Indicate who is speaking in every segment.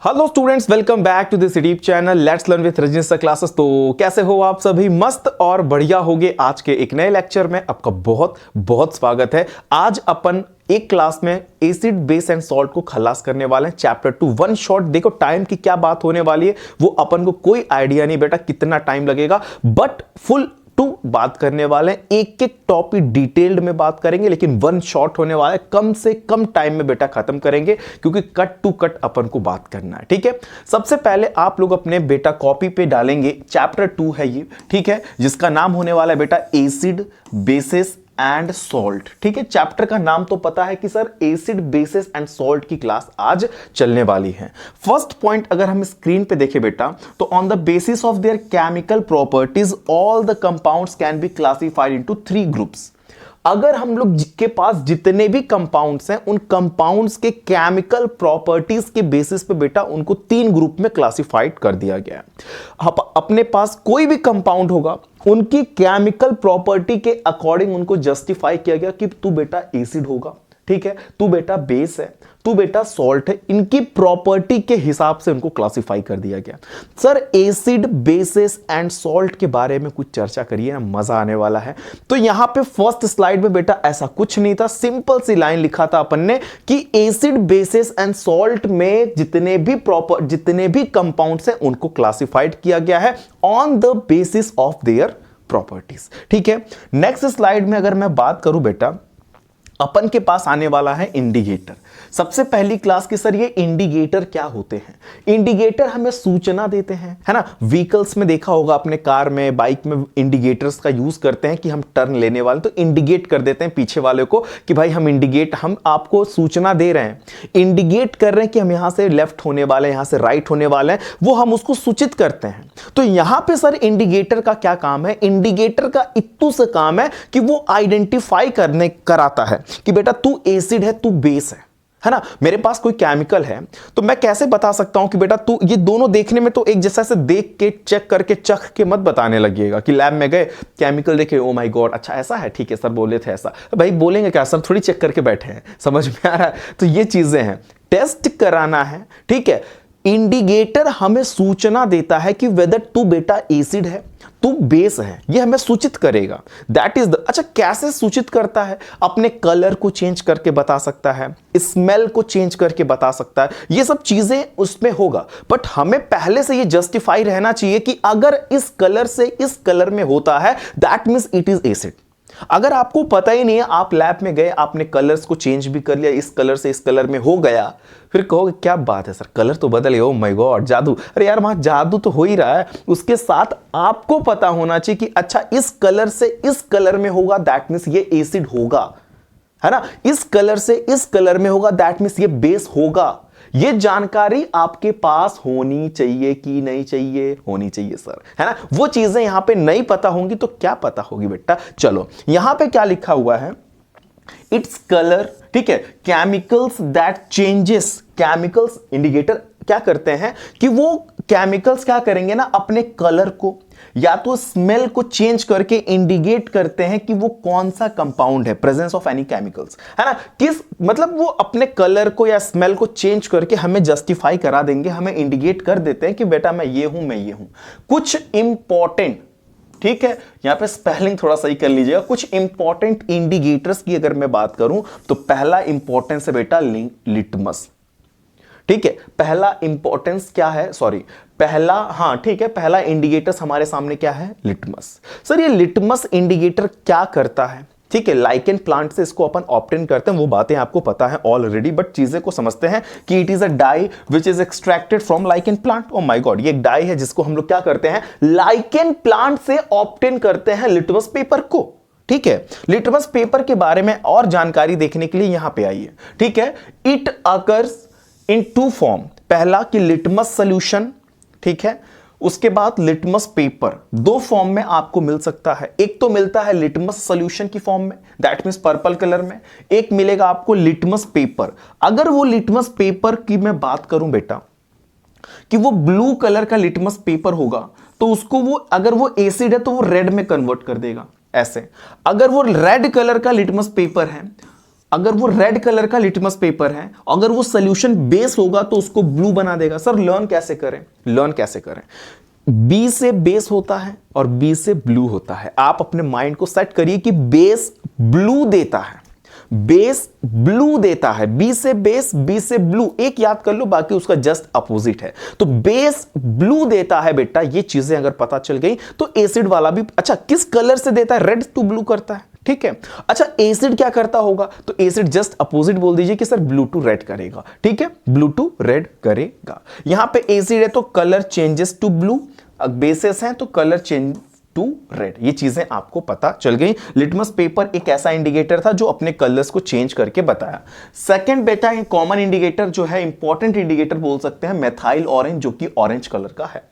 Speaker 1: Hello students, welcome back to this YouTube channel let's learn with Rajneesh Classes. तो कैसे हो आप सभी? मस्त और बढ़िया होगे। आज के एक नए लेक्चर में आपका बहुत बहुत स्वागत है। आज अपन एक क्लास में एसिड बेस एंड सॉल्ट को खलास करने वाले हैं। Chapter 2 one shot. देखो टाइम की क्या बात होने वाली है वो अपन को कोई आइडिया नहीं बेटा कितना टाइम लगेगा, बट फुल टू बात करने वाले हैं। एक एक टॉपिक डिटेल्ड में बात करेंगे, लेकिन वन शॉट होने वाला है। कम से कम टाइम में बेटा खत्म करेंगे क्योंकि कट टू कट अपन को बात करना है। ठीक है, सबसे पहले आप लोग अपने बेटा कॉपी पे डालेंगे चैप्टर 2 है ये, ठीक है, जिसका नाम होने वाला है बेटा एसिड बेसिस एंड सॉल्ट। ठीक है, चैप्टर का नाम तो पता है कि sir acid basis and salt की क्लास आज चलने वाली है। फर्स्ट पॉइंट अगर हम स्क्रीन पे देखें बेटा, तो on the basis of their chemical properties all the compounds can be classified into 3 groups. अगर हम लोग के पास जितने भी कंपाउंड्स हैं उन कंपाउंड्स के केमिकल प्रॉपर्टीज के बेसिस पे बेटा उनको 3 ग्रुप में क्लासिफाइड कर दिया गया है। अपने पास कोई भी कंपाउंड होगा उनकी केमिकल प्रॉपर्टी के अकॉर्डिंग उनको जस्टिफाई किया गया कि तू बेटा एसिड होगा, ठीक है, तू बेटा बेस है, तू बेटा सॉल्ट है। इनकी प्रॉपर्टी के हिसाब से उनको क्लासिफाई कर दिया गया। Sir acid basis and salt के बारे में कुछ चर्चा करिए ना, मजा आने वाला है। तो यहां पे फर्स्ट स्लाइड में बेटा ऐसा कुछ नहीं था, सिंपल सी लाइन लिखा था अपन ने कि एसिड बेसिस एंड सॉल्ट में जितने भी कंपाउंड्स हैं उनको क्लासिफाइड किया गया है on the basis of their properties. ठीक है, नेक्स्ट स्लाइड में अगर मैं बात करूं बेटा, अपन के पास आने वाला है इंडिकेटर। सबसे पहली क्लास के सर ये इंडिकेटर क्या होते हैं? इंडिकेटर हमें सूचना देते हैं, है ना। व्हीकल्स में देखा होगा अपने कार में, बाइक में इंडिकेटर्स का यूज करते हैं कि हम टर्न लेने वाले तो इंडिकेट कर देते हैं पीछे वाले को कि भाई हम आपको सूचना दे रहे हैं, इंडिकेट कर रहे हैं कि हम यहां से लेफ्ट होने वाले हैं, यहां से राइट होने वाले हैं, वो हम उसको सूचित करते हैं। तो यहां पे सर इंडिकेटर का क्या काम है? इंडिकेटर का इत्तू से काम है कि वो आइडेंटिफाई कराता है कि बेटा तू एसिड है, तू बेस है ना। मेरे पास कोई केमिकल है तो मैं कैसे बता सकता हूं कि बेटा तू, ये दोनों देखने में तो एक जैसा से देख के चेक करके चख के मत बताने लगिएगा कि लैब में गए केमिकल देखे, ओ माय गॉड अच्छा ऐसा है, ठीक है सर बोले थे ऐसा। भाई बोलेंगे क्या सर, थोड़ी चेक करके बैठे हैं, समझ में आ रहा है। तो ये चीजें हैं, टेस्ट कराना है। ठीक है, इंडिकेटर हमें सूचना देता है कि वेदर तू बेटा एसिड है, तू बेस है, ये हमें सूचित करेगा। दैट इज द अच्छा, कैसे सूचित करता है? अपने कलर को चेंज करके बता सकता है, स्मेल को चेंज करके बता सकता है, ये सब चीजें उसमें होगा। बट हमें पहले से ये जस्टिफाई रहना चाहिए कि अगर इस कलर से इस कलर में होता है that means it is acid. अगर आपको पता ही नहीं है, आप लैब में गए, आपने कलर्स को चेंज भी कर लिया, इस कलर से इस कलर में हो गया, फिर कहोगे क्या बात है सर कलर तो बदल गया, ओ माय गॉड जादू। अरे यार वहां जादू तो हो ही रहा है, उसके साथ आपको पता होना चाहिए कि अच्छा इस कलर से इस कलर में होगा दैट मींस ये एसिड होगा, है ना। इस कलर से इस कलर में होगा दैट मींस ये बेस होगा। ये जानकारी आपके पास होनी चाहिए कि नहीं चाहिए? होनी चाहिए सर, है ना। वो चीजें यहां पे नहीं पता होंगी तो क्या पता होगी बेटा। चलो यहां पे क्या लिखा हुआ है, इट्स कलर, ठीक है, chemicals that changes. Chemicals indicator क्या करते हैं कि वो केमिकल्स क्या करेंगे ना, अपने कलर को या तो स्मेल को चेंज करके इंडिकेट करते हैं कि वो कौन सा कंपाउंड है, प्रेजेंस ऑफ एनी केमिकल्स, है ना। किस मतलब वो अपने कलर को या स्मेल को चेंज करके हमें जस्टिफाई करा देंगे, हमें इंडिकेट कर देते हैं कि बेटा मैं ये हूं, मैं ये हूं। कुछ इंपॉर्टेंट, ठीक है, यहां पे स्पेलिंग थोड़ा सही कर लीजिएगा। कुछ इंपॉर्टेंट इंडिकेटर्स की अगर मैं बात करूं तो पहला इंपॉर्टेंस है बेटा लिटमस। ठीक है, पहला इंपॉर्टेंस क्या है, सॉरी पहला, हाँ ठीक है, पहला इंडिकेटर्स हमारे सामने क्या है, लिटमस। सर ये लिटमस इंडिकेटर क्या करता है? ठीक है, लाइकेन प्लांट से इसको अपन ऑब्टेन करते हैं, वो बातें आपको पता है ऑलरेडी, बट चीजें को समझते हैं कि it is a dye which is extracted from lichen plant. Oh my God, ये एक डाई है जिसको हम लोग क्या करते हैं, लाइकेन प्लांट से ऑब्टेन करते हैं लिटमस पेपर को। ठीक है, लिटमस पेपर के बारे में और जानकारी देखने के लिए यहां पे आइए। ठीक है, इट अकर्स इन 2 फॉर्म। पहला कि लिटमस सोल्यूशन, ठीक है, उसके बाद लिटमस पेपर। 2 फॉर्म में आपको मिल सकता है। एक तो मिलता है लिटमस सॉल्यूशन की फॉर्म में, दैट मींस पर्पल कलर में। एक मिलेगा आपको लिटमस पेपर। अगर वो लिटमस पेपर की मैं बात करूं बेटा कि वो ब्लू कलर का लिटमस पेपर होगा तो उसको वो, अगर वो एसिड है तो वो रेड में कन्वर्ट कर देगा ऐसे। अगर वो रेड कलर का लिटमस पेपर है अगर वो रेड कलर का लिटमस पेपर है, अगर वो सोल्यूशन बेस होगा तो उसको ब्लू बना देगा। सर लर्न कैसे करें? लर्न कैसे करें? बी से बेस होता है और बी से ब्लू होता है। आप अपने माइंड को सेट करिए कि बेस ब्लू देता है, बेस ब्लू देता है। बी से बेस, बी से ब्लू, एक याद कर लो, बाकी उसका जस्ट अपोजिट है। तो बेस ब्लू देता है बेटा, ये चीजें अगर पता चल गई तो एसिड वाला भी अच्छा किस कलर से देता है? रेड टू ब्लू करता है, ठीक है। अच्छा एसिड क्या करता होगा? तो एसिड जस्ट अपोजिट बोल दीजिए कि सर ब्लू टू रेड करेगा, ठीक है, ब्लू टू रेड करेगा। यहां पे एसिड है तो colour changes to blue, bases हैं तो कलर चेंज टू रेड। ये चीजें आपको पता चल गई। लिटमस पेपर एक ऐसा इंडिकेटर था जो अपने कलर्स को चेंज करके बताया। सेकंड बेटा कॉमन इंडिकेटर जो है, इंपॉर्टेंट इंडिकेटर बोल सकते हैं, मेथाइल ऑरेंज, जो कि ऑरेंज कलर का है,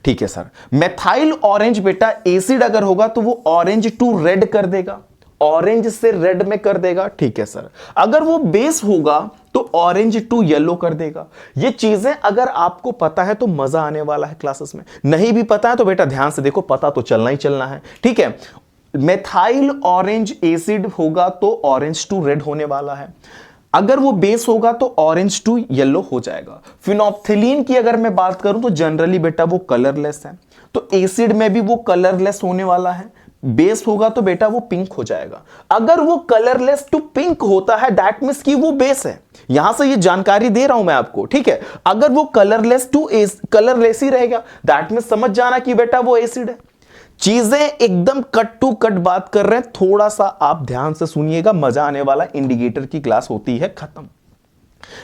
Speaker 1: ठीक है सर। मेथाइल ऑरेंज बेटा एसिड अगर होगा तो वो ऑरेंज टू रेड कर देगा, ऑरेंज से रेड में कर देगा, ठीक है सर। अगर वो बेस होगा तो ऑरेंज टू येलो कर देगा। ये चीजें अगर आपको पता है तो मजा आने वाला है क्लासेस में। नहीं भी पता है तो बेटा ध्यान से देखो, पता तो चलना ही चलना है, ठीक है। मेथाइल ऑरेंज एसिड होगा तो ऑरेंज टू रेड होने वाला है। अगर वो बेस होगा तो ऑरेंज टू येलो हो जाएगा। फिनोप्थिलीन की अगर मैं बात करूं तो जनरली बेटा वो कलरलेस है, तो एसिड में भी वो कलरलेस होने वाला है। बेस होगा तो बेटा वो पिंक हो जाएगा। अगर वो कलरलेस टू पिंक होता है दैट मींस कि वो बेस है। यहां से ये जानकारी दे रहा हूं मैं आपको, ठीक है। अगर वो कलरलेस टू कलरलेस ही रहेगा दैट मींस समझ जाना कि बेटा वो एसिड है। चीजें एकदम कट टू कट बात कर रहे हैं, थोड़ा सा आप ध्यान से सुनिएगा, मजा आने वाला। इंडिकेटर की क्लास होती है खत्म।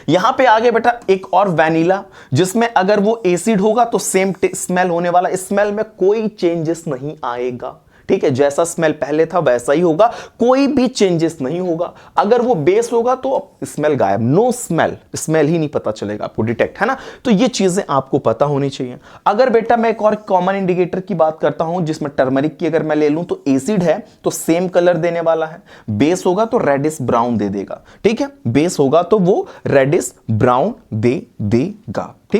Speaker 1: यहां पे आगे बेटा एक और वैनिला, जिसमें अगर वो एसिड होगा तो सेम स्मेल होने वाला। स्मेल में कोई चेंजेस नहीं आएगा, ठीक है, जैसा स्मेल पहले था वैसा ही होगा, कोई भी चेंजेस नहीं होगा। अगर वो बेस होगा तो स्मेल गायब, नो स्मेल, स्मेल ही नहीं पता चलेगा आपको डिटेक्ट, है ना। तो ये चीजें आपको पता होनी चाहिए। अगर बेटा मैं एक और कॉमन इंडिकेटर की बात करता हूं, जिसमें टर्मरिक की अगर मैं ले लूं तो एसिड है तो सेम कलर देने वाला है। बेस होगा तो रेडिश ब्राउन दे देगा, ठीक है, बेस होगा तो वो रेडिश ब्राउन दे देगा, ठीक।